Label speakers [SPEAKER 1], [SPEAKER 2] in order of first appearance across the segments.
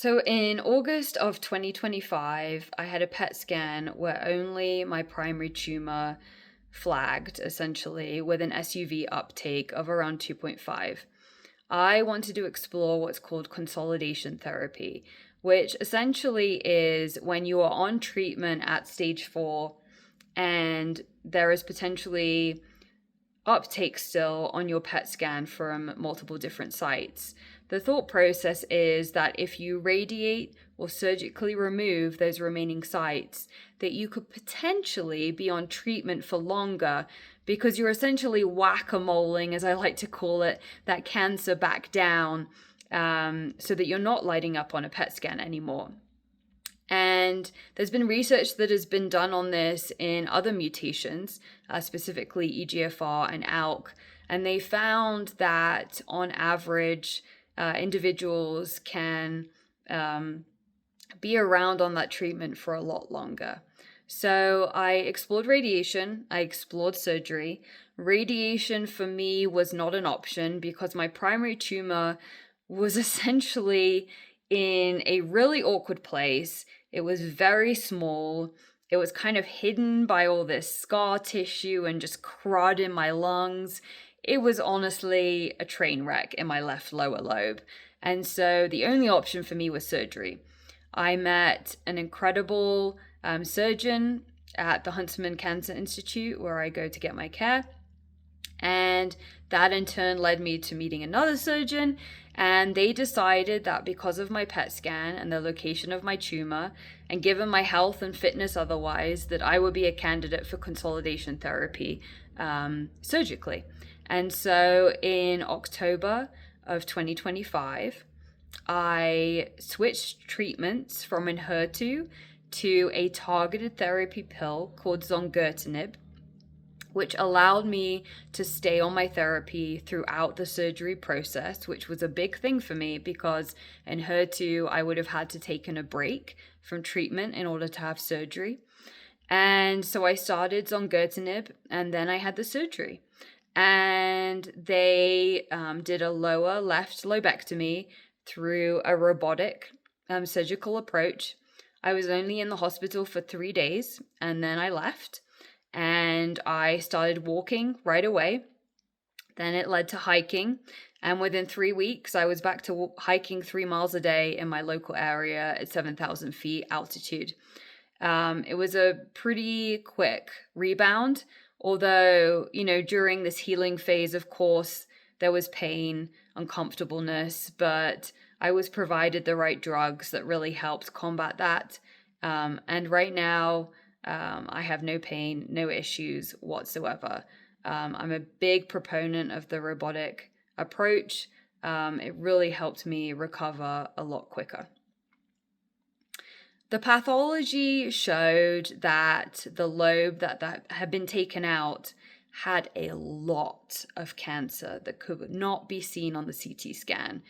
[SPEAKER 1] So in August of 2025, I had a PET scan where only my primary tumor flagged, essentially, with an SUV uptake of around 2.5. I wanted to explore what's called consolidation therapy, which essentially is when you are on treatment at stage 4 and there is potentially uptake still on your PET scan from multiple different sites. The thought process is that if you radiate or surgically remove those remaining sites, that you could potentially be on treatment for longer because you're essentially whack-a-moling, as I like to call it, that cancer back down, so that you're not lighting up on a PET scan anymore. And there's been research that has been done on this in other mutations, specifically EGFR and ALK. And they found that on average, individuals can be around on that treatment for a lot longer. So I explored radiation, I explored surgery. Radiation for me was not an option because my primary tumor was essentially in a really awkward place. It was very small. It was kind of hidden by all this scar tissue and just crud in my lungs. It was honestly a train wreck in my left lower lobe. And so the only option for me was surgery. I met an incredible surgeon at the Huntsman Cancer Institute where I go to get my care. And that in turn led me to meeting another surgeon. And they decided that because of my PET scan and the location of my tumor, and given my health and fitness otherwise, that I would be a candidate for consolidation therapy surgically. And so in October of 2025, I switched treatments from Enhertu to a targeted therapy pill called zongertinib, which allowed me to stay on my therapy throughout the surgery process, which was a big thing for me because in HER2, I would have had to taken a break from treatment in order to have surgery. And so I started zongertinib and then I had the surgery. And they did a lower left lobectomy through a robotic surgical approach. I was only in the hospital for 3 days and then I left. And I started walking right away. Then it led to hiking. And within 3 weeks, I was back to hiking 3 miles a day in my local area at 7,000 feet altitude. It was a pretty quick rebound. Although, during this healing phase, of course, there was pain, uncomfortableness, but I was provided the right drugs that really helped combat that. And right now, I have no pain, no issues whatsoever. I'm a big proponent of the robotic approach. It really helped me recover a lot quicker. The pathology showed that the lobe that had been taken out had a lot of cancer that could not be seen on the CT scan,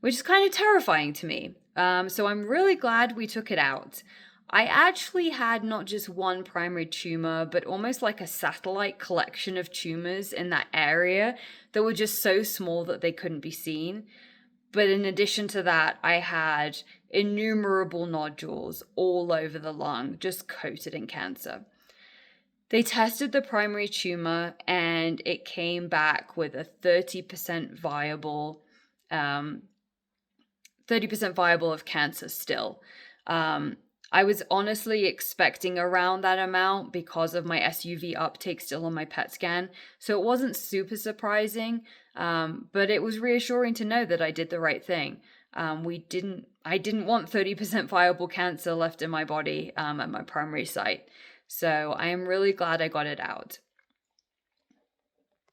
[SPEAKER 1] which is kind of terrifying to me. So I'm really glad we took it out. I actually had not just one primary tumor, but almost like a satellite collection of tumors in that area that were just so small that they couldn't be seen. But in addition to that, I had innumerable nodules all over the lung, just coated in cancer. They tested the primary tumor and it came back with a 30% viable, 30% viable of cancer still. I was honestly expecting around that amount because of my SUV uptake still on my PET scan. So it wasn't super surprising, but it was reassuring to know that I did the right thing. I didn't want 30% viable cancer left in my body at my primary site. So I am really glad I got it out.